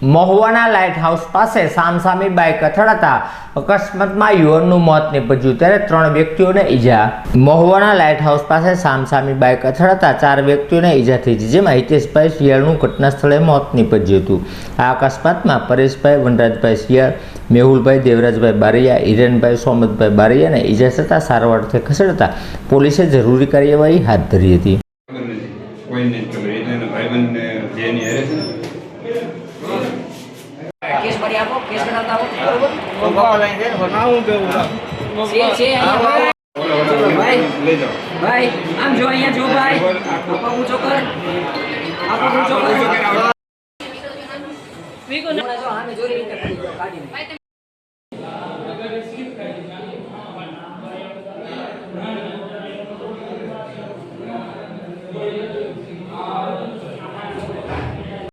મહુવાના light house પાસે સામસામી bike અથડાતા અકસ્માતમાં યુવાનનું મોત નીપજ્યું ત્યારે 3 વ્યક્તિઓને ઈજા। મહુવાના લાઇટ હાઉસ પાસે સામસામી બાઇક અથડાતા 4 વ્યક્તિઓને ઈજા થઈ છે, જેમાં હિતેશભાઈ શિયાળનું ઘટના સ્થળે મોત નીપજ્યું હતું। આ અકસ્માતમાં પરેશભાઈ વનરાજભાઈ શિયાળ, મેહુલભાઈ દેવરાજભાઈ બારૈયા, હિરેનભાઈ સોમતભાઈ બારૈયાને ઈજા થતાં સારવારથી ખસેડતા પોલીસે જરૂરી કાર્યવાહી હાથ ધરી હતી। केस बढ़िया आपको केस बनाता हो बरोबर बनाऊं के छे भाई भाई आम जो અહીંયા જો ભાઈ આપો ઊંચો કર વીકો જો આમે જોરી રીતે કાઢી